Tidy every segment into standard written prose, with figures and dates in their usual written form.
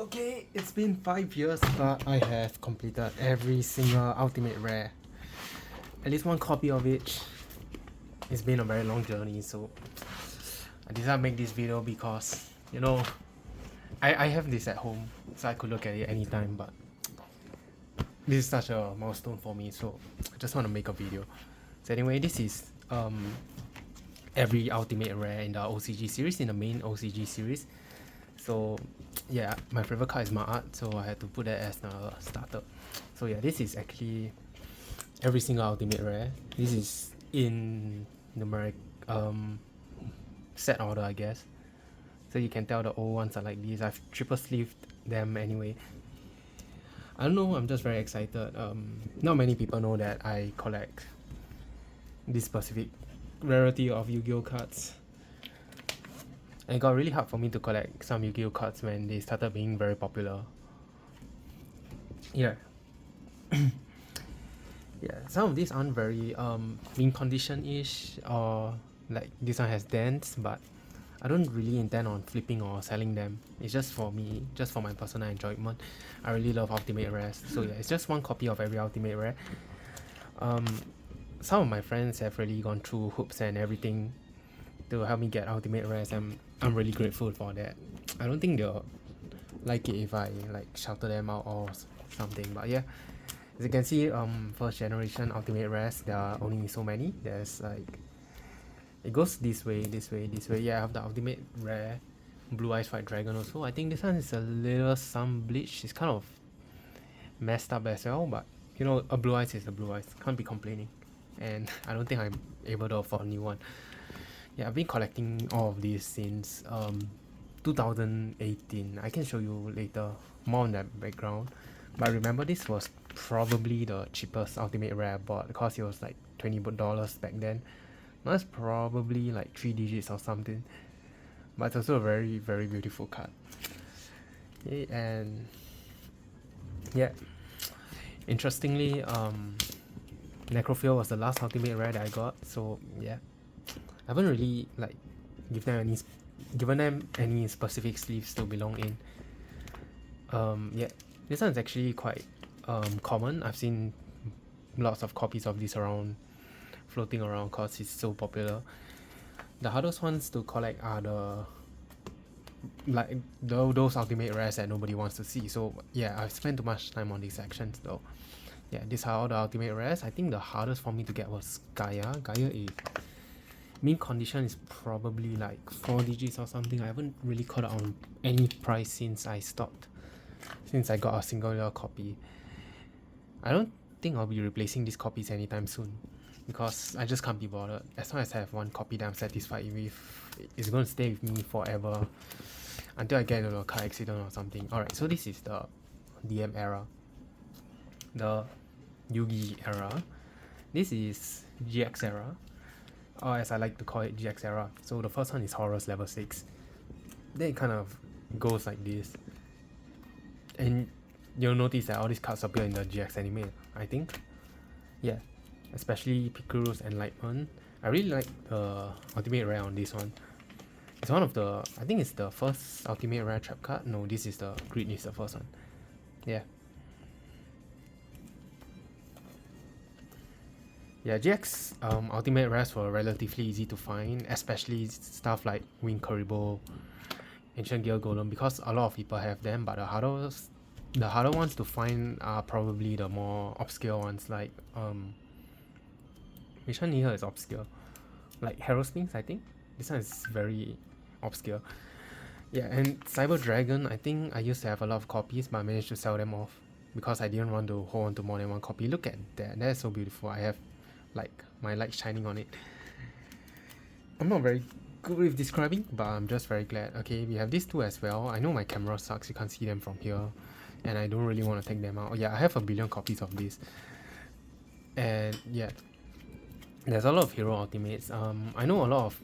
Okay, it's been 5 years, but I have completed every single Ultimate Rare. At least one copy of it. It's been a very long journey, so I decided to make this video because, I have this at home, so I could look at it anytime, but this is such a milestone for me, so I just want to make a video. So anyway, this is every Ultimate Rare in the OCG series, in the main OCG series. So yeah, my favorite card is Ma'at, so I had to put that as the starter. So yeah, this is actually every single Ultimate Rare. This is in numeric set order, I guess. So you can tell the old ones are like these. I've triple sleeved them anyway. I don't know, I'm just very excited. Not many people know that I collect this specific rarity of Yu-Gi-Oh cards. And it got really hard for me to collect some Yu-Gi-Oh cards when they started being very popular. Yeah. Yeah, some of these aren't very mint condition-ish, or like this one has dents, but I don't really intend on flipping or selling them. It's just for me, just for my personal enjoyment. I really love Ultimate Rares. So yeah, it's just one copy of every Ultimate Rare. Some of my friends have really gone through hoops and everything to help me get Ultimate Rares, and I'm really grateful for that. I don't think they'll like it if I like shouted them out or something, but yeah. As you can see, first generation Ultimate Rares, there are only so many. There's like, it goes this way, this way, this way. Yeah, I have the Ultimate Rare Blue Eyes White Dragon also. I think this one is a little some bleach. It's kind of messed up as well, but you know, a Blue Eyes is a Blue Eyes. Can't be complaining. And I don't think I'm able to afford a new one. Yeah, I've been collecting all of these since 2018. I can show you later more on that background. But remember, this was probably the cheapest Ultimate Rare I bought because it was like $20 back then. Now it's probably like 3 digits or something. But it's also a very, very beautiful card. Okay, and yeah. Interestingly, Necrophil was the last Ultimate Rare that I got, so yeah. I haven't really like given them any specific sleeves to belong in. Yeah, this one is actually quite common. I've seen lots of copies of this around, floating around because it's so popular. The hardest ones to collect are those Ultimate Rares that nobody wants to see. So yeah, I've spent too much time on these sections though. Yeah, these are all the Ultimate Rares. I think the hardest for me to get was Gaia. Gaia is mint condition is probably like 4 digits or something. I haven't really caught up on any price since I got a singular copy. I don't think I'll be replacing these copies anytime soon because I just can't be bothered. As long as I have one copy that I'm satisfied with, it's going to stay with me forever until I get into a car accident or something. Alright, so this is the DM era, the Yugi era. This is GX era, or as I like to call it, GX era. So the first one is Horus level 6. Then it kind of goes like this. And you'll notice that all these cards appear in the GX anime, I think. Yeah, especially Pikuru's Enlightenment. I really like the Ultimate Rare on this one. It's one of the, I think it's the first Ultimate Rare trap card. No, this is the Greed is the first one. Yeah. Yeah, GX Ultimate Rares were relatively easy to find, especially stuff like Wing Karibo, Ancient Gear Golem, because a lot of people have them, but the harder ones to find are probably the more obscure ones, like which one here is obscure? Like Hero Sphinx, I think. This one is very obscure. Yeah, and Cyber Dragon, I think I used to have a lot of copies, but I managed to sell them off because I didn't want to hold on to more than one copy. Look at that, that's so beautiful. I have like my light shining on it. I'm not very good with describing, but I'm just very glad. Okay, we have these two as well. I know my camera sucks, you can't see them from here, and I don't really want to take them out. Yeah, I have a billion copies of this. And yeah, there's a lot of hero ultimates. I know a lot of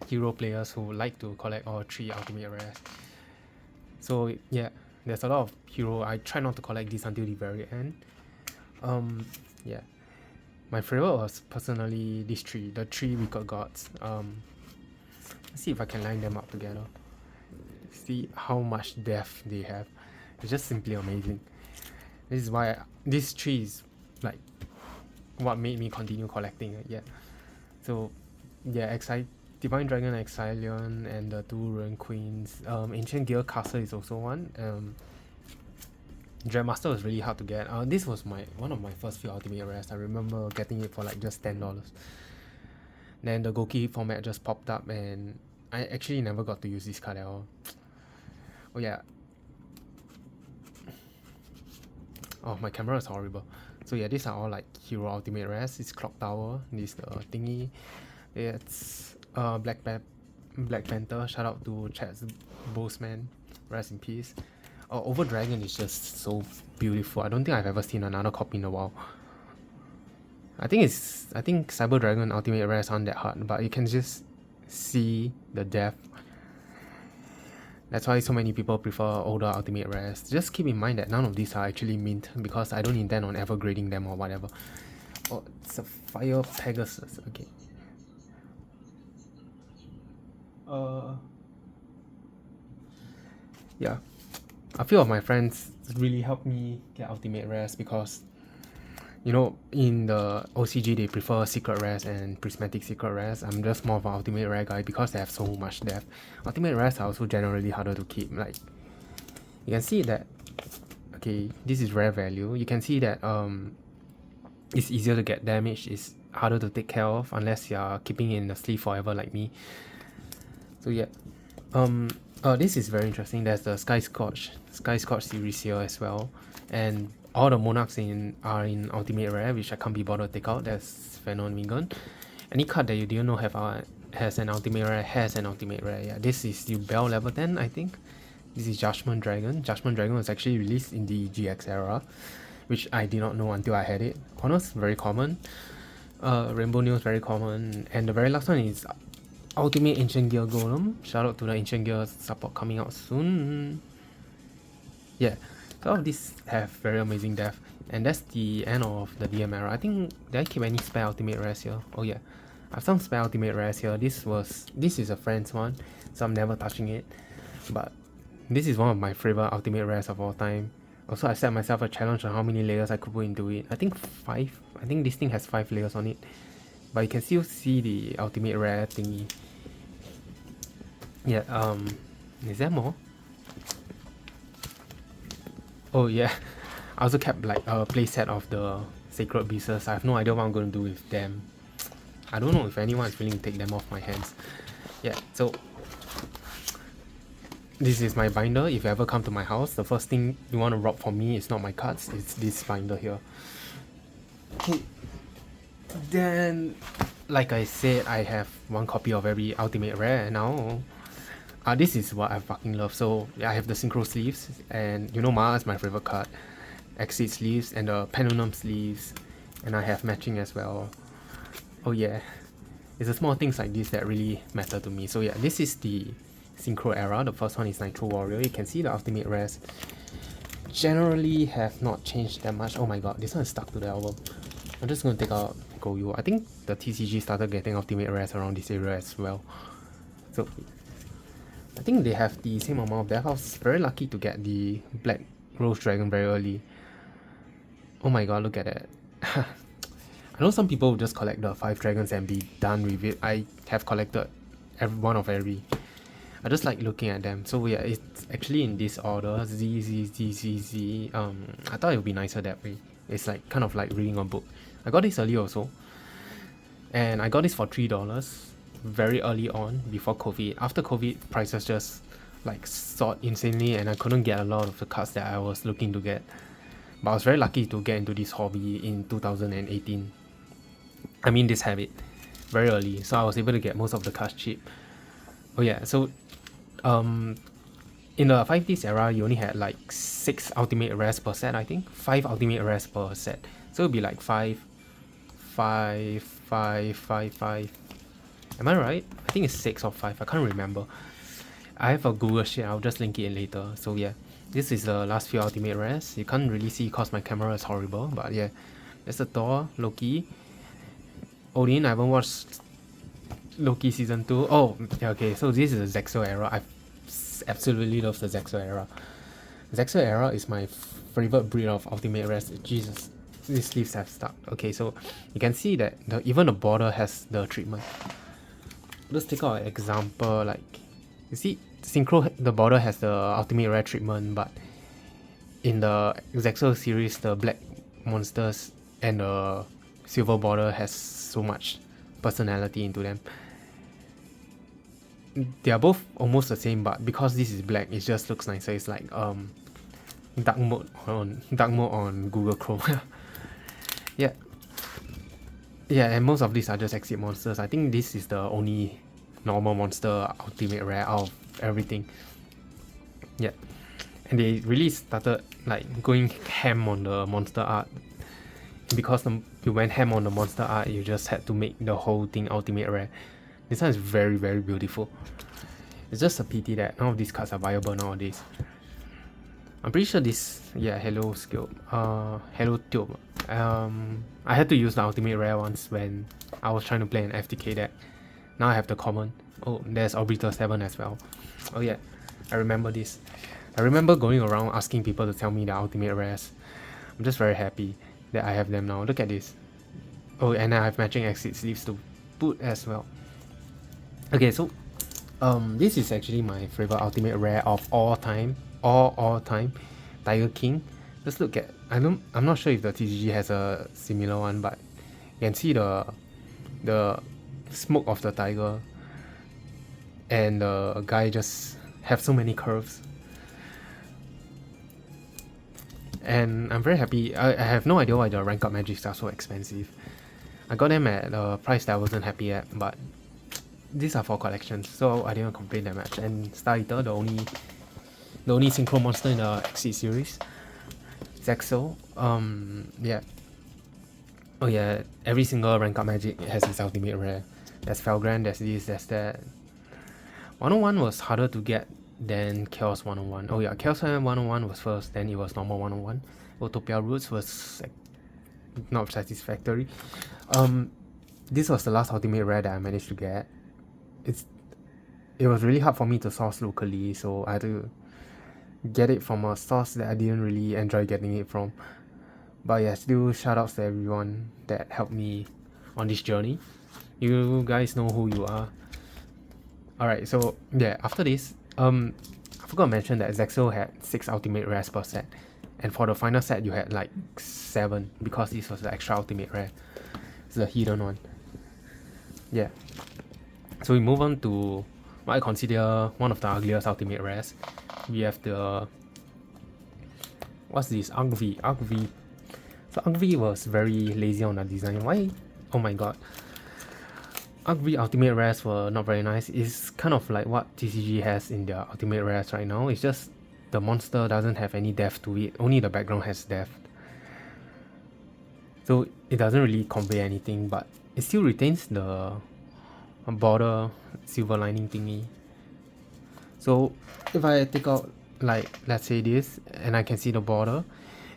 hero players who like to collect all 3 Ultimate Rares. So yeah, there's a lot of hero. I try not to collect this until the very end. Yeah, my favorite was personally these 3, the 3 Wicked Gods. Let's see if I can line them up together. See how much depth they have. It's just simply amazing. This is why this tree is like what made me continue collecting it. Yeah. So yeah, Divine Dragon Exilion and the two Ruin Queens. Ancient Gear Castle is also one. Dreadmaster was really hard to get. This was one of my first few ultimate rares. I remember getting it for like just $10. Then the Goki format just popped up and I actually never got to use this card at all. Oh yeah. Oh, my camera is horrible. So yeah, these are all like hero ultimate rares. It's Clock Tower. This thingy. It's Black Panther. Shout out to Chad's Boseman. Rest in peace. Over Dragon is just so beautiful. I don't think I've ever seen another copy in a while. I think Cyber Dragon ultimate rares aren't that hard, but you can just see the depth. That's why so many people prefer older ultimate rares. Just keep in mind that none of these are actually mint because I don't intend on ever grading them or whatever. Oh, it's a Fire Pegasus. Okay. Yeah. A few of my friends really helped me get ultimate rares because, you know, in the OCG they prefer secret rares and prismatic secret rares. I'm just more of an ultimate rare guy because they have so much depth. Ultimate rares are also generally harder to keep. Like, you can see that, okay, this is rare value. You can see that it's easier to get damage, it's harder to take care of unless you're keeping it in the sleeve forever like me. So yeah. This is very interesting. There's the Sky Scorch series here as well. And all the monarchs are in ultimate rare, which I can't be bothered to take out. There's Phenomegon. Any card that you didn't know has an ultimate rare has an ultimate rare. Yeah, this is the Bell level 10, I think. This is Judgment Dragon. Judgment Dragon was actually released in the GX era, which I did not know until I had it. Honors, very common. Rainbow News, very common. And the very last one is Ultimate Ancient Gear Golem. Shout out to the Ancient Gear support coming out soon. Yeah, so all of these have very amazing depth. And that's the end of the DM era. I think, did I keep any spare ultimate rares here? Oh yeah, I have some spare ultimate rares here. This is a friend's one, so I'm never touching it. But this is one of my favorite ultimate rares of all time. Also, I set myself a challenge on how many layers I could put into it. I think 5. I think this thing has 5 layers on it. But you can still see the ultimate rare thingy. Yeah, is there more? Oh yeah, I also kept like a playset of the Sacred Beasts. I have no idea what I'm going to do with them. I don't know if anyone is willing to take them off my hands. Yeah, so this is my binder. If you ever come to my house, the first thing you want to rob from me is not my cards, it's this binder here. Okay. Then, like I said, I have one copy of every ultimate rare now. This is what I fucking love. So I have the Synchro sleeves, and you know Ma is my favorite card. Exit sleeves and the Penunum sleeves, and I have matching as well. Oh yeah, it's the small things like this that really matter to me. So yeah, this is the Synchro era. The first one is Nitro Warrior. You can see the ultimate rares generally have not changed that much. Oh my god, this one is stuck to the album. I'm just gonna take out Goyu. I think the TCG started getting ultimate rares around this area as well. So I think they have the same amount of depth. I was very lucky to get the Black Rose Dragon very early. Oh my god, look at that. I know some people will just collect the 5 dragons and be done with it. I have collected one of every. I just like looking at them. So yeah, it's actually in this order. Z, Z, Z, Z, Z. I thought it would be nicer that way. It's like kind of like reading a book. I got this early also. And I got this for $3 very early on before COVID. After COVID, prices just like soared insanely and I couldn't get a lot of the cards that I was looking to get. But I was very lucky to get into this hobby in 2018. I mean this habit very early, so I was able to get most of the cards cheap. Oh yeah, so in the 5Ds era, you only had like 6 ultimate rares per set, I think. 5 ultimate rares per set. So it'd be like 5, 5, 5, 5, 5. Am I right? I think it's 6 or 5. I can't remember. I have a Google sheet. I'll just link it in later. So yeah, this is the last few ultimate rares. You can't really see because my camera is horrible. But yeah, there's the Thor, Loki, Odin. I haven't watched Loki season 2. Oh, yeah, okay. So this is the Zexal era. I've absolutely love the Zexal era. Zexal era is my favorite breed of ultimate rares. Jesus, these sleeves have stuck. Okay, so you can see that even the border has the treatment. Let's take out an example. Like, you see, Synchro, the border has the ultimate rare treatment, but in the Zexal series, the black monsters and the silver border has so much personality into them. They are both almost the same, but because this is black, it just looks nicer. It's like dark mode on Google Chrome. Yeah. Yeah, and most of these are just exit monsters. I think this is the only normal monster ultimate rare out of everything. Yeah. And they really started like going ham on the monster art. Because you went ham on the monster art, you just had to make the whole thing ultimate rare. This one is very, very beautiful. It's just a pity that none of these cards are viable nowadays. I'm pretty sure this, yeah, hello skill, hello tube. I had to use the ultimate rare once when I was trying to play an FTK deck. Now I have the common. Oh, there's Orbiter 7 as well. Oh yeah, I remember this. I remember going around asking people to tell me the ultimate rares. I'm just very happy that I have them now. Look at this. Oh, and I have matching exit sleeves to boot as well. Okay, so this is actually my favorite ultimate rare of all time. All time, Tiger King. Let's look at. I'm not sure if the TCG has a similar one, but you can see the smoke of the tiger, and the guy just have so many curves. And I'm very happy. I have no idea why the rank up magics are so expensive. I got them at a price that I wasn't happy at, but these are for collections, so I didn't complain that much. And Star Eater, the only synchro monster in the Exit series. Zexal, yeah. Oh yeah, every single rank up magic has its ultimate rare. There's Felgrand, there's this, there's that. 101 was harder to get than Chaos 101. Oh yeah, Chaos 101 was first, then it was normal 101. Utopia Roots was like, not satisfactory. This was the last ultimate rare that I managed to get. It was really hard for me to source locally, so I had to get it from a source that I didn't really enjoy getting it from. But yeah, still shoutouts to everyone that helped me on this journey. You guys know who you are. Alright, so yeah, after this, I forgot to mention that Zexal had 6 ultimate rares per set. And for the final set, you had like 7 because this was the extra ultimate rare. It's the hidden one. Yeah. So we move on to what I consider one of the ugliest ultimate rares. We have the... what's this? Ugv. So Ugv was very lazy on the design. Why? Oh my god. Ugv ultimate rares were not very nice. It's kind of like what TCG has in their ultimate rares right now. It's just the monster doesn't have any depth to it. Only the background has depth. So it doesn't really convey anything, but it still retains the border silver lining thingy. So if I take out, like, let's say this, and I can see the border,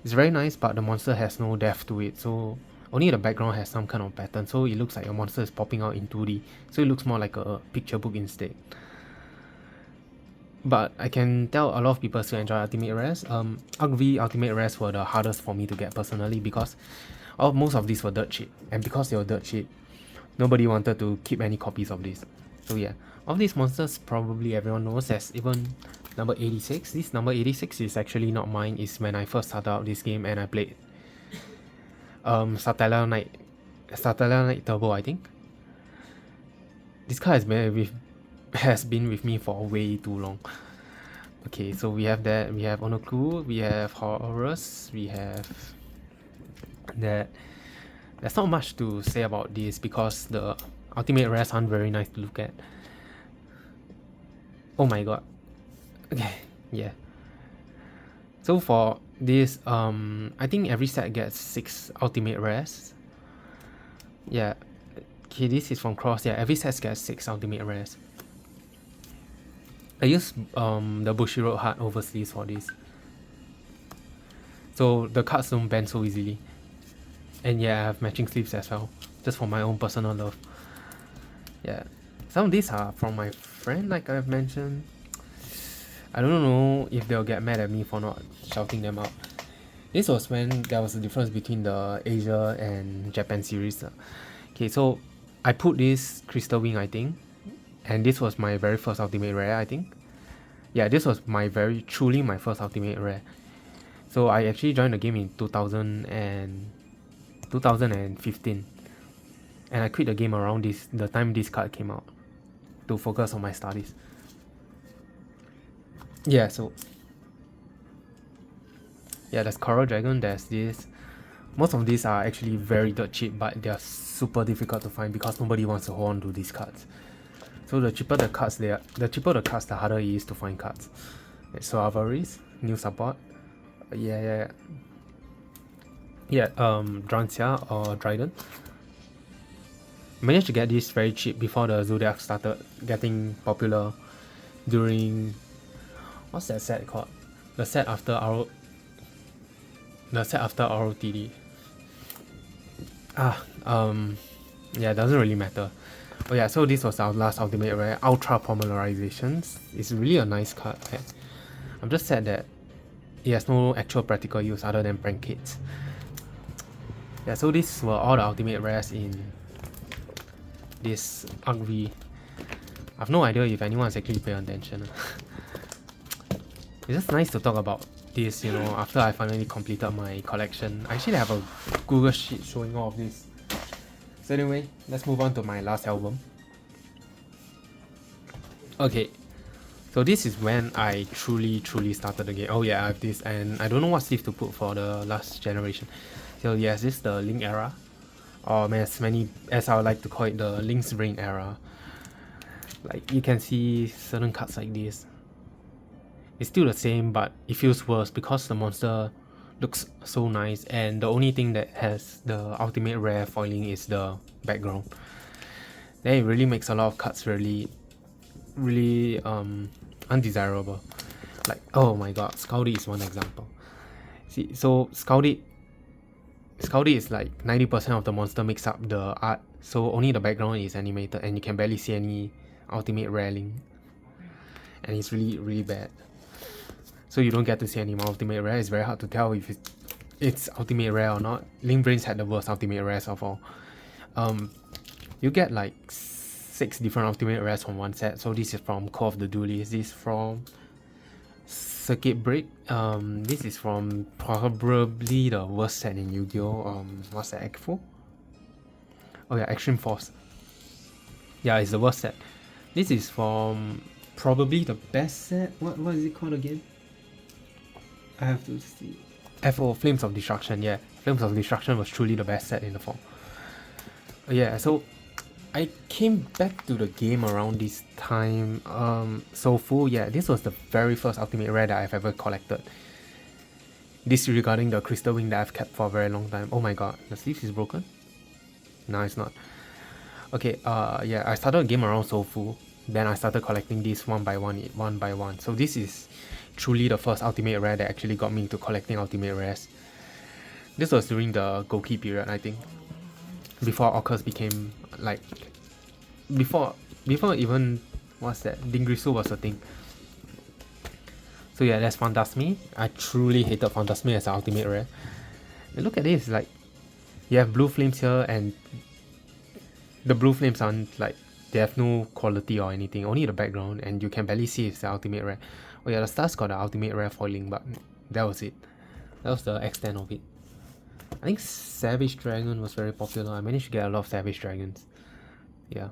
it's very nice, but the monster has no depth to it. So only the background has some kind of pattern, so it looks like your monster is popping out in 2D. So it looks more like a picture book instead. But I can tell a lot of people still enjoy ultimate rares. Ugv ultimate rares were the hardest for me to get personally because most of these were dirt cheap, and because they were dirt cheap, nobody wanted to keep any copies of this. So yeah, of these monsters, probably everyone knows there's even number 86. This number 86 is actually not mine. It's when I first started out this game and I played Stellar Knight Turbo, I think. This card has been with me for way too long. Okay, so we have that. We have Onoku, we have Horus, we have that. There's not much to say about this because the ultimate rares aren't very nice to look at. Oh my god. Okay, yeah. So for this, I think every set gets 6 ultimate rares. Yeah. Okay, this is from Cross. Yeah, every set gets 6 ultimate rares. I use the Bushiroad Heart overseas for this. So the cards don't bend so easily. And yeah, I have matching sleeves as well, just for my own personal love. Yeah, some of these are from my friend, like I've mentioned. I don't know if they'll get mad at me for not shouting them out. This was when there was a difference between the Asia and Japan series. Okay, so I put this Crystal Wing, I think, and this was my very first ultimate rare, I think. Yeah, this was truly my first ultimate rare. So I actually joined the game in 2015, and I quit the game around the time this card came out to focus on my studies. Yeah, so yeah, there's Coral Dragon, there's this. Most of these are actually very dirt cheap, but they are super difficult to find because nobody wants to hold on to these cards. So the cheaper the cards the harder it is to find cards. So Avaris, new support. Yeah, Drancia or Dryden. Managed to get this very cheap before the Zodiac started getting popular during, what's that set called? The set after ROTD. Yeah, it doesn't really matter. Oh yeah, so this was our last ultimate rare, Ultra Polymerizations. It's really a nice card. I'm just sad that it has no actual practical use other than prank kits. Yeah, so these were all the ultimate rares in this UGV. I've no idea if anyone's actually paying attention. It's just nice to talk about this, you know, after I finally completed my collection. I actually have a Google sheet showing all of this. So anyway, let's move on to my last album. Okay, so this is when I truly started the game. Oh yeah, I have this, and I don't know what sleeve to put for the last generation. So yes, this is the Link era, or as I would like to call it, the Link's Reign era. Like you can see certain cards like this. It's still the same, but it feels worse because the monster looks so nice, and the only thing that has the ultimate rare foiling is the background. Then it really makes a lot of cards really undesirable. Like, oh my god, Scaldy is one example. See, so Scaldy is like 90% of the monster makes up the art, so only the background is animated and you can barely see any ultimate rare Link. And it's really bad. So you don't get to see any more ultimate rare. It's very hard to tell if it's ultimate rare or not. Link Brains had the worst ultimate rares of all. You get like 6 different ultimate rares from one set. So this is from Call of the Duelists. This is from Circuit Break. This is from probably the worst set in Yu-Gi-Oh! What's that, Ekfo? Oh yeah, Extreme Force. Yeah, it's the worst set. This is from probably the best set. What is it called again? I have to see. FO, Flames of Destruction. Yeah, Flames of Destruction was truly the best set in the form. Yeah, so I came back to the game around this time. Soulful, yeah, this was the very first ultimate rare that I've ever collected. Disregarding the Crystal Wing that I've kept for a very long time. Oh my god, the sleeve is broken? No, it's not. Okay, yeah, I started a game around Soulful. Then I started collecting these one by one. So this is truly the first ultimate rare that actually got me into collecting ultimate rares. This was during the Goki period, I think. Before Orcus became like... Before even... What's that? Dingrisu was a thing. So yeah, that's Phantasmi. I truly hated Phantasmi as an ultimate rare. And look at this, like... You have blue flames here and... The blue flames aren't like... They have no quality or anything, only the background, and you can barely see if it's the ultimate rare. Oh yeah, the stars got the ultimate rare foiling, but that was it. That was the extent of it. I think Savage Dragon was very popular. I managed to get a lot of Savage Dragons. Yeah.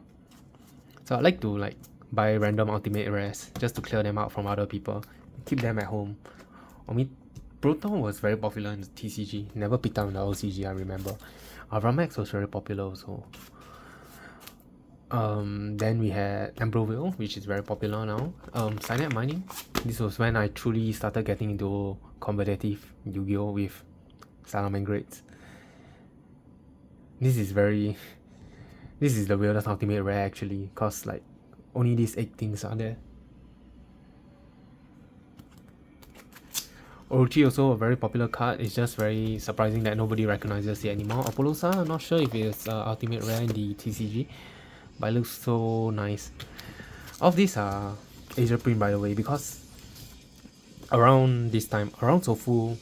So I like to buy random ultimate rares just to clear them out from other people. Keep them at home. Proton was very popular in the TCG. Never picked up in the OCG, I remember. Avramax was very popular also. Then we had Ambroville, which is very popular now. Cyanide Mining. This was when I truly started getting into competitive Yu-Gi-Oh! With Salamangreats. This is the weirdest ultimate rare actually, cause like only these 8 things are there. Orochi also a very popular card. It's just very surprising that nobody recognizes it anymore. Apollosa, I'm not sure if it's ultimate rare in the TCG, but it looks so nice. All of these are Asia print, by the way, because around this time, around Sofu,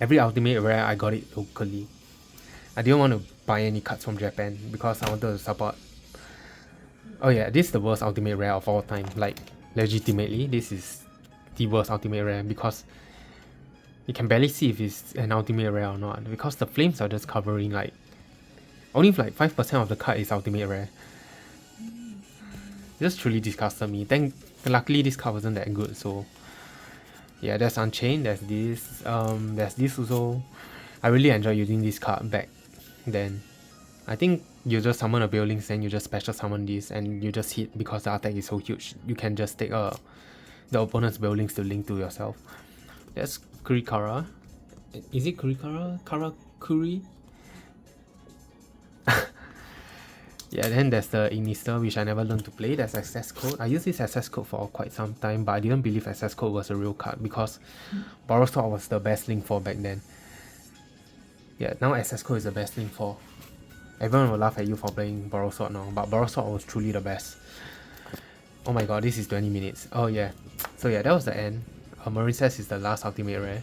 every ultimate rare I got it locally. I didn't want to buy any cards from Japan because I wanted to support. Oh yeah, this is the worst ultimate rare of all time. Like, legitimately, this is the worst ultimate rare because you can barely see if it's an ultimate rare or not because the flames are just covering like only like 5% of the card is ultimate rare. It just truly disgusted me. Luckily this card wasn't that good, so yeah, there's Unchained, there's this also. I really enjoy using this card back then. I think you just summon a Buildings, then you just special summon this and you just hit because the attack is so huge. You can just take the opponent's Buildings to link to yourself. That's Kurikara. Is it Kurikara? Karakuri? Yeah, then there's the Ignister, which I never learned to play. There's access code. I used this access code for quite some time, but I didn't believe access code was a real card because Borrow Sword was the best link for back then. Yeah, now access code is the best link for. Everyone will laugh at you for playing Borrow Sword now, but Borrow Sword was truly the best. Oh my god, this is 20 minutes. Oh yeah. So yeah, that was the end. Marine Says is the last ultimate rare.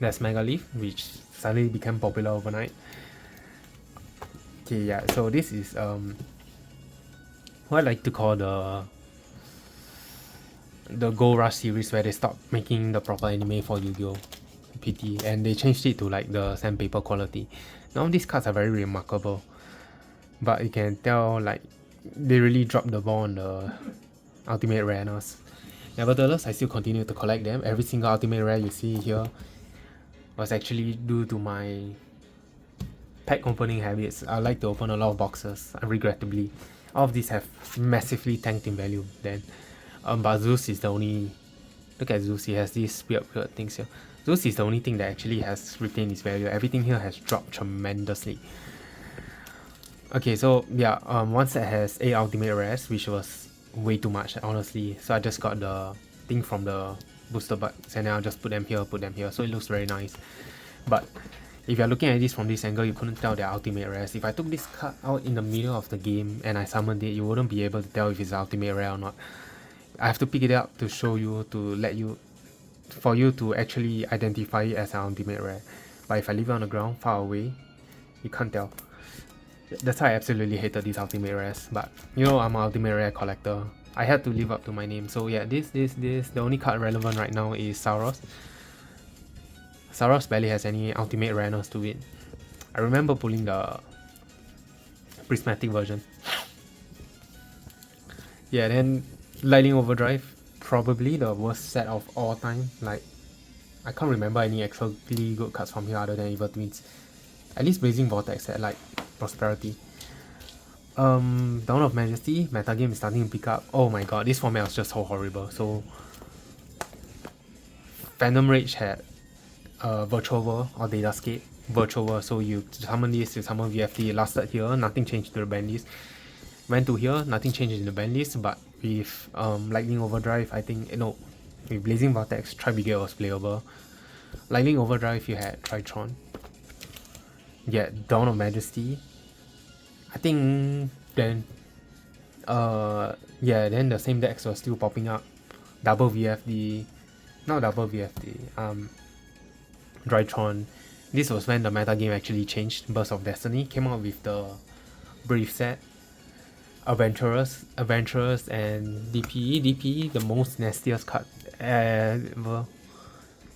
There's Mega Leaf, which suddenly became popular overnight. Okay, yeah, so this is what I like to call the Gold Rush series, where they stopped making the proper anime for Yu-Gi-Oh! PT and they changed it to like the sandpaper quality. Now these cards are very remarkable, but you can tell like they really dropped the ball on the ultimate rareness. Nevertheless, I still continue to collect them. Every single ultimate rare you see here was actually due to my pack opening habits. I like to open a lot of boxes, regrettably. All of these have massively tanked in value then. But Zeus is the only... Look at Zeus, he has these weird things here. Zeus is the only thing that actually has retained its value. Everything here has dropped tremendously. Okay, so yeah, one set has 8 ultimate rares, which was way too much, honestly. So I just got the thing from the booster bucks and then I'll just put them here, so it looks very nice. But if you're looking at this from this angle, you couldn't tell they're ultimate rares. If I took this card out in the middle of the game and I summoned it, you wouldn't be able to tell if it's ultimate rare or not. I have to pick it up to show you, for you to actually identify it as an ultimate rare. But if I leave it on the ground, far away, you can't tell. That's why I absolutely hated these ultimate rares. But you know, I'm an ultimate rare collector. I had to live up to my name. So yeah, the only card relevant right now is Sauros. Sauros barely has any ultimate rareness to it. I remember pulling the prismatic version. Yeah, then Lightning Overdrive, probably the worst set of all time. Like, I can't remember any actually good cards from here other than Evil Twins. At least Blazing Vortex had like Prosperity. Dawn of Majesty, metagame is starting to pick up. Oh my god, this format was just so horrible. So Phantom Rage had Virtual World or Datascape. Virtual World, so you summon this, you summon VFD, it lasted here, nothing changed to the ban list. Went to here, nothing changed in the ban list, but with Lightning Overdrive, I think, no, with Blazing Vortex, Tri-Brigade was playable. Lightning Overdrive, you had Tritron. Yeah, Dawn of Majesty. I think then, yeah, then the same decks were still popping up. Double VFD, not double VFD, Drytron. This was when the metagame actually changed. Burst of Destiny came out with the Brief set. Adventurers and DPE, the most nastiest card ever.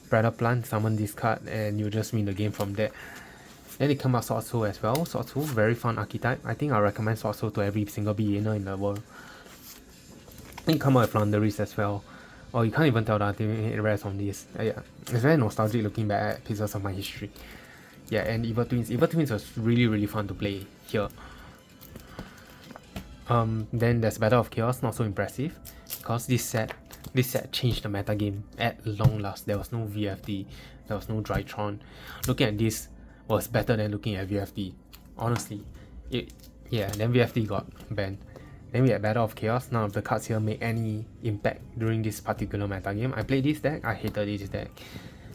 Predator Plant, summon this card and you just win the game from there. Then it came out Sword Soul as well. Sword Soul, very fun archetype. I think I recommend Sword Soul to every single beginner in the world. Then it came out with Flanderis as well. Oh, you can't even tell the ultimate rares from this. Yeah, it's very nostalgic looking back at pieces of my history. Yeah, and Evil Twins. Evil Twins was really fun to play here. Then there's Battle of Chaos, not so impressive because this set changed the metagame at long last. There was no VFD, there was no Drytron. Looking at this was better than looking at VFD, honestly. Yeah, then VFD got banned. Then we had Battle of Chaos. None of the cards here made any impact during this particular metagame. I played this deck, I hated this deck.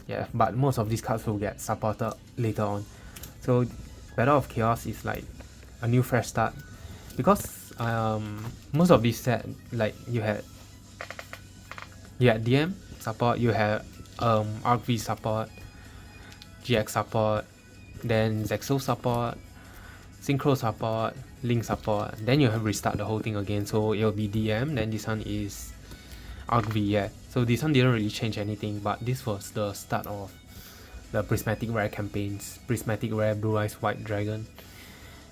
Yeah, but most of these cards will get supported later on. So Battle of Chaos is like a new fresh start because most of this set, like you had DM, support, you have ArcV support, GX support, then Zexal support, Synchro support, Link support, then you have restart the whole thing again, so it'll be DM, then this one is ArcV, yeah. So this one didn't really change anything, but this was the start of the Prismatic Rare campaigns, Prismatic Rare Blue Eyes White Dragon.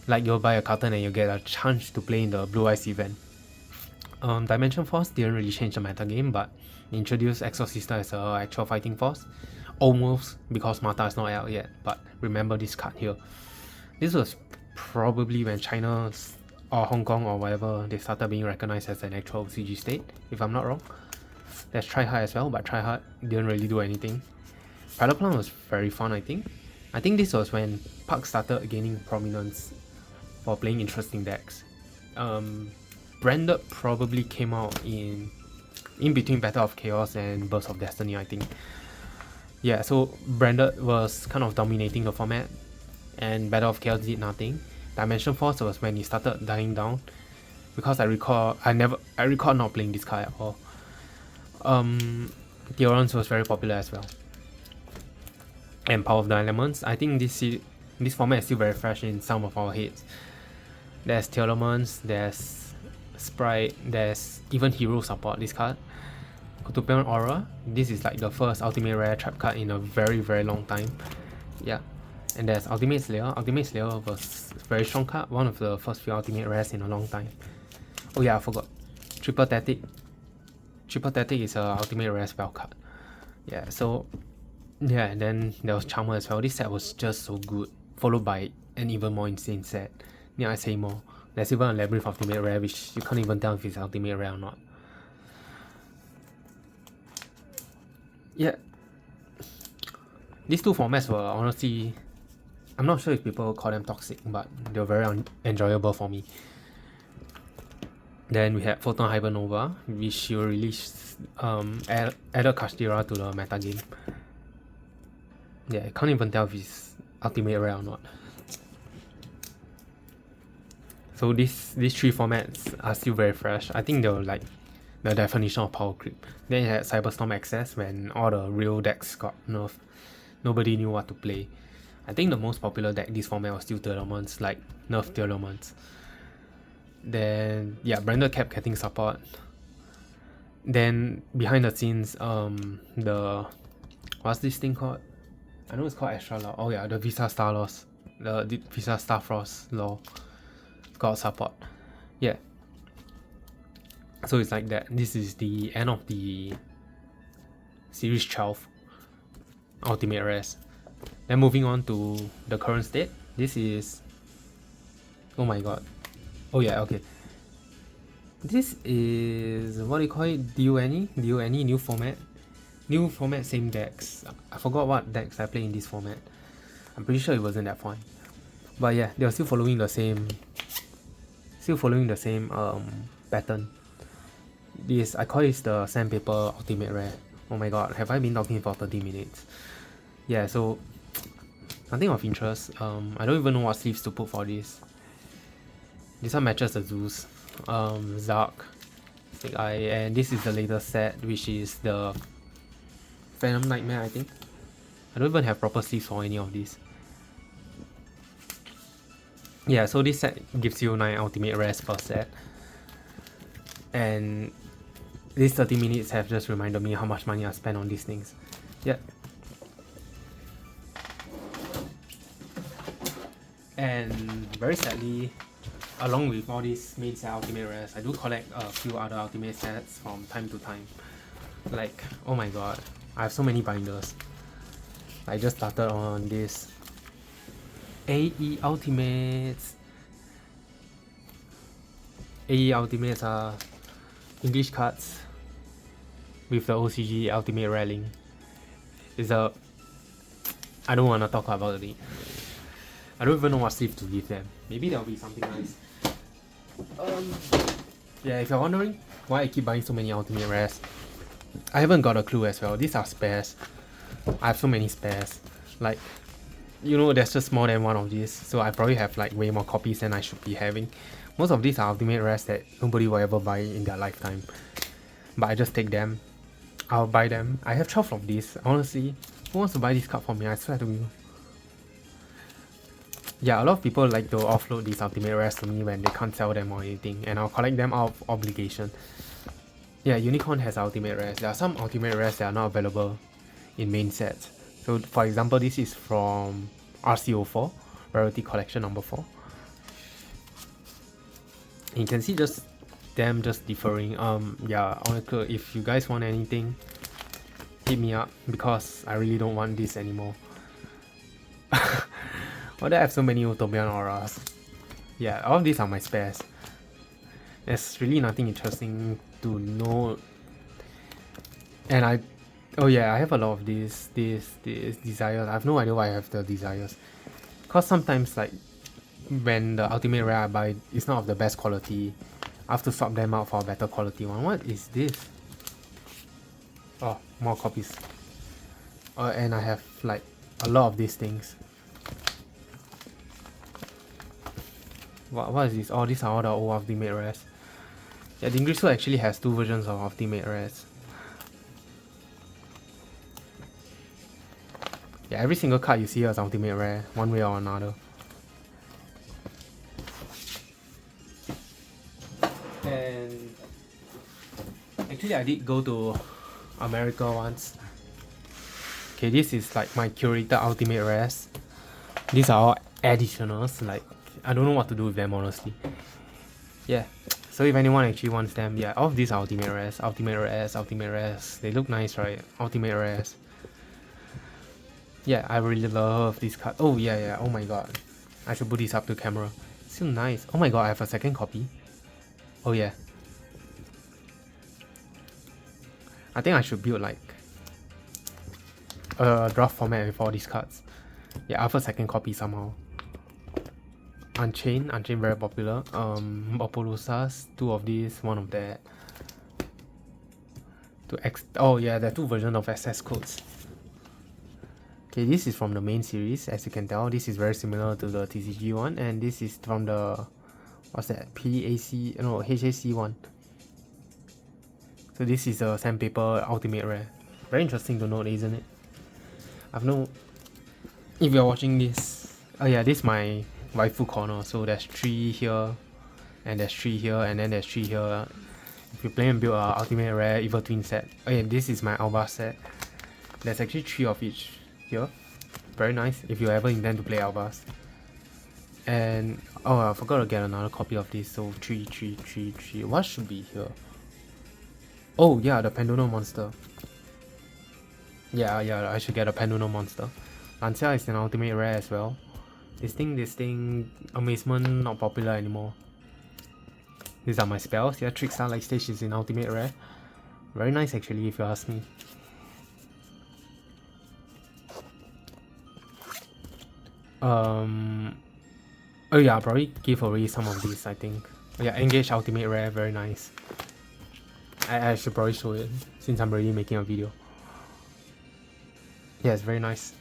Like you'll buy a carton and you get a chance to play in the Blue Eyes event. Dimension Force didn't really change the meta game, but introduced Exorcista as an actual fighting force. Almost, because Mata is not out yet, but remember this card here. This was probably when China or Hong Kong or whatever, they started being recognized as an actual CG state, if I'm not wrong. There's Tryhard as well, but Tryhard didn't really do anything. Plant was very fun, I think. I think this was when Puck started gaining prominence for playing interesting decks. Branded probably came out in between Battle of Chaos and Burst of Destiny, I think. Yeah, so Branded was kind of dominating the format, and Battle of Chaos did nothing. Dimension Force was when it started dying down, because I recall not playing this card at all. Theorons was very popular as well. And Power of the Elements, I think this format is still very fresh in some of our heads. There's Theorons, there's Sprite, there's even Hero support this card. Kutupion Aura, this is like the first Ultimate Rare trap card in a very very long time. Yeah. And there's Ultimate Slayer. Ultimate Slayer was a very strong card, one of the first few Ultimate Rares in a long time. Oh yeah, I forgot. Triple Tactic. Triple Tactic is a Ultimate Rare spell card. Yeah, so yeah, and then there was Charmer as well. This set was just so good, followed by an even more insane set. Yeah, I say more. There's even a Labyrinth Ultimate Rare, which you can't even tell if it's Ultimate Rare or not. Yeah. These two formats were honestly, I'm not sure if people call them toxic, but they were very enjoyable for me. Then we had Photon Hypernova, which you released, added Kashtira to the meta game. Yeah, I can't even tell if it's Ultimate Rare or not. So these three formats are still very fresh. I think they were like the definition of power creep. Then you had Cyberstorm Access when all the real decks got nerfed. Nobody knew what to play. I think the most popular deck this format was still Theoremons, like nerf Theoremons. Then yeah, Branded kept getting support. Then behind the scenes, what's this thing called? I know it's called Extra Law. Oh yeah, the Visa Star Laws, the Visa Starfrost Law got support. Yeah. So it's like that. This is the end of the Series 12 Ultimate Rares. Then moving on to the current state. This is, oh my god. Oh yeah, okay. This is, what do you call it? Duel new format. New format, same decks. I forgot what decks I play in this format. I'm pretty sure it wasn't that fun. But yeah, they are still following the same pattern. This, I call this the Sandpaper Ultimate Rare. Oh my god, have I been talking for 30 minutes? Yeah, so nothing of interest. I don't even know what sleeves to put for this. This one matches the Zeus, Zark, Snake Eye, and this is the latest set, which is the Phantom Nightmare, I think. I don't even have proper sleeves for any of these. Yeah, so this set gives you 9 Ultimate Rares per set. And these 30 minutes have just reminded me how much money I spent on these things. Yeah. And very sadly, along with all these main set Ultimate Rares, I do collect a few other Ultimate sets from time to time. Like, oh my god, I have so many binders. I just started on this AE Ultimates. AE Ultimates are English cards with the OCG Ultimate Railing. It's a, I don't want to talk about it. I don't even know what sleeve to give them. Maybe there'll be something nice. Yeah, if you're wondering why I keep buying so many Ultimate Rares, I haven't got a clue as well. These are spares. I have so many spares. Like, you know, there's just more than one of these, so I probably have like way more copies than I should be having. Most of these are Ultimate Rares that nobody will ever buy in their lifetime, but I just take them. I'll buy them. I have 12 of these. Honestly, who wants to buy this card for me? I swear to you. Yeah, a lot of people like to offload these ultimate rares to me when they can't sell them or anything, and I'll collect them out of obligation. Yeah, Unicorn has ultimate rares. There are some ultimate rares that are not available in main sets. So for example, this is from RCO4, Rarity Collection number 4. And you can see just them just differing. Yeah, honestly, if you guys want anything, hit me up because I really don't want this anymore. Why do I have so many Utopian auras? Yeah, all of these are my spares. There's really nothing interesting to know. And oh yeah, I have a lot of these desires. I have no idea why I have the desires. Cause sometimes like when the ultimate rare I buy is not of the best quality, I have to swap them out for a better quality one. What is this? Oh, more copies. And I have like a lot of these things. What is this? Oh, these are all the old ultimate rares. Yeah, the English Sword actually has 2 versions of ultimate rares. Yeah, every single card you see is ultimate rare, one way or another. And actually I did go to America once. Okay, this is like my curated ultimate rares. These are all additionals, like I don't know what to do with them honestly. Yeah, so if anyone actually wants them, yeah, all of these are ultimate rares, ultimate rares, ultimate rares. They look nice, right? Ultimate rares. Yeah, I really love this card. Oh yeah, oh my god. I should put this up to camera. So nice. Oh my god, I have a second copy. Oh yeah. I think I should build like a draft format with all these cards. Yeah, I have a second copy somehow. Unchained very popular. Opolosas, 2 of these, 1 of that. Oh yeah, there are 2 versions of access codes. Okay, this is from the main series, as you can tell. This is very similar to the TCG one, and this is from the what's that? HAC one. So this is a sandpaper ultimate rare. Very interesting to note, isn't it? If you're watching this, oh yeah, this is my waifu corner. So there's 3 here, and there's 3 here, and then there's 3 here. If you plan and build a ultimate rare evil twin set, oh yeah, this is my Alba set. There's actually 3 of each here. Very nice if you ever intend to play Albas. And oh, I forgot to get another copy of this. So 3. What should be here? Oh yeah, the Pendulum Monster. Yeah, I should get a Pendulum Monster. Lancia is an ultimate rare as well. This thing, Amazement not popular anymore. These are my spells. Yeah, Trickstar Light Stage is in ultimate rare. Very nice actually, if you ask me. Oh yeah, I'll probably give away some of these, I think. Oh, yeah, Engage ultimate rare, very nice. I should probably show it since I'm already making a video. Yeah, it's very nice.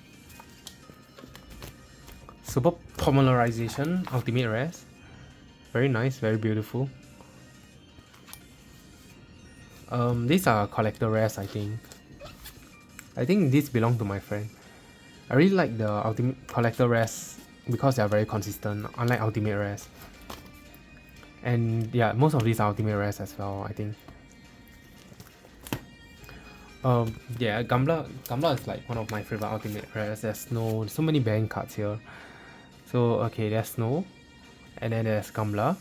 Super Polymerization ultimate rares. Very nice, very beautiful. These are collector rares, I think. I think these belong to my friend. I really like the ultimate collector rares because they are very consistent, unlike ultimate rares. And yeah, most of these are ultimate rares as well, I think. Yeah, Gambler is like one of my favorite ultimate rares. There's so many banned cards here. So okay, there's Snow, and then there's Gambler.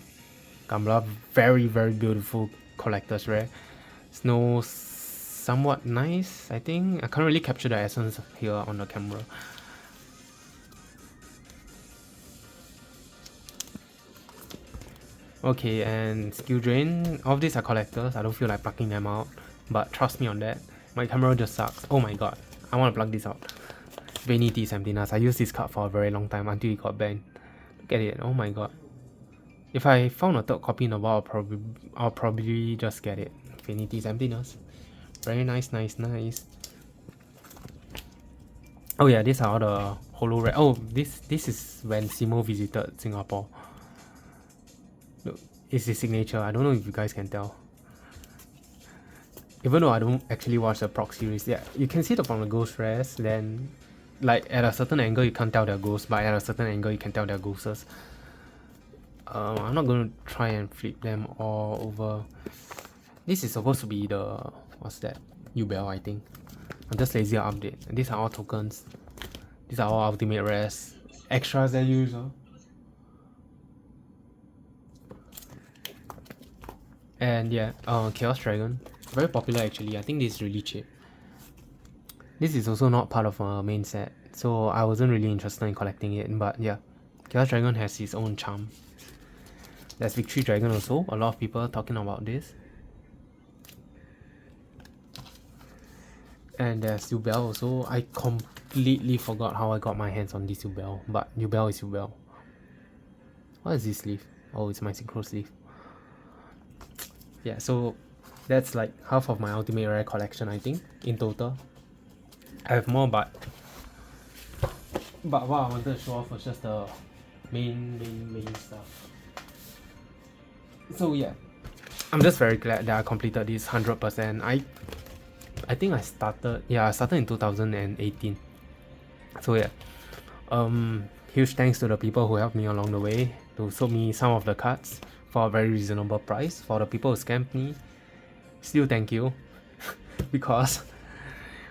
Gambler, very beautiful collector's rare. Snow, somewhat nice, I think. I can't really capture the essence here on the camera. Okay, and Skill Drain. All of these are collectors. I don't feel like plucking them out, but trust me on that. My camera just sucks. Oh my god, I want to plug this out. Vanity Emptiness. I used this card for a very long time until it got banned. Look at it. Oh my god. If I found a 3rd copy in a while, I'll probably just get it. Vanity Emptiness. Very nice. Oh yeah, these are all the holo rare. Oh, this is when Simo visited Singapore. Look, it's his signature. I don't know if you guys can tell. even though I don't actually watch the proc series, yeah, you can see it from the ghost rares, then like at a certain angle you can't tell they're ghosts, but at a certain angle you can tell they're ghosts. I'm not going to try and flip them all over. This is supposed to be the, what's that, Ubel, I think. I'm just lazy to update. And these are all tokens. These are all ultimate rares. Extras as usual. And yeah, Chaos Dragon. Very popular actually. I think this is really cheap. This is also not part of a main set, so I wasn't really interested in collecting it, but yeah. Chaos Dragon has its own charm. There's Victory Dragon also. A lot of people talking about this. And there's Ubel also. I completely forgot how I got my hands on this Ubel, but Ubel is Ubel. What is this sleeve? Oh, it's my synchro sleeve. Yeah, so that's like half of my ultimate rare collection, I think, in total. I have more, but what I wanted to show off was just the main stuff. So yeah, I'm just very glad that I completed this 100%. I think I started in 2018. So yeah, huge thanks to the people who helped me along the way to sold me some of the cards for a very reasonable price. For the people who scammed me, still thank you because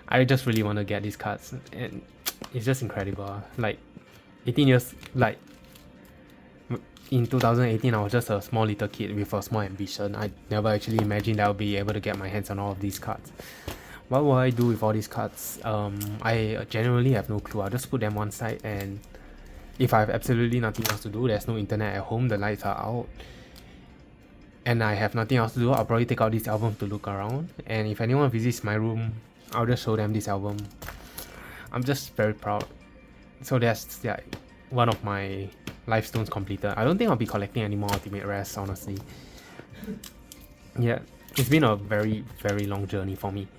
I just really want to get these cards and it's just incredible. Like 18 years, like in 2018 I was just a small little kid with a small ambition. I never actually imagined I would be able to get my hands on all of these cards. What will I do with all these cards? I genuinely have no clue. I'll just put them one side, and if I have absolutely nothing else to do, there's no internet at home, the lights are out, and I have nothing else to do, I'll probably take out this album to look around, and if anyone visits my room, I'll just show them this album. I'm just very proud. So that's one of my life stones completed. I don't think I'll be collecting any more ultimate rares, honestly. Yeah, it's been a very long journey for me.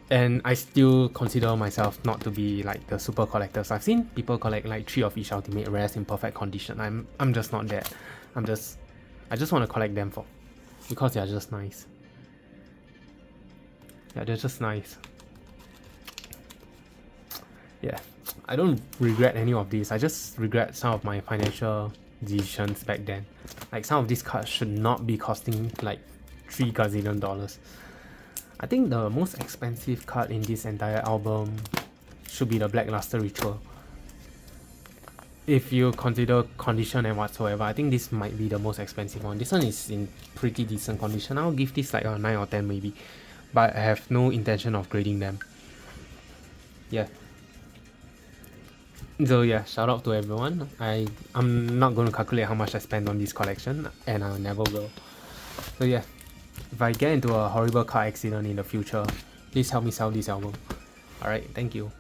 And I still consider myself not to be like the super collectors. I've seen people collect like 3 of each ultimate rares in perfect condition. I'm just not that. I just want to collect them because they're just nice. Yeah, they're just nice. Yeah, I don't regret any of these. I just regret some of my financial decisions back then. Like some of these cards should not be costing like $3 gazillion. I think the most expensive card in this entire album should be the Black Luster Ritual. If you consider condition and whatsoever, I think this might be the most expensive one. This one is in pretty decent condition. I'll give this like a 9 or 10 maybe. But I have no intention of grading them. Yeah. So yeah, shout out to everyone. I'm not going to calculate how much I spent on this collection, and I never will. So yeah, if I get into a horrible car accident in the future, please help me sell this album. Alright, thank you.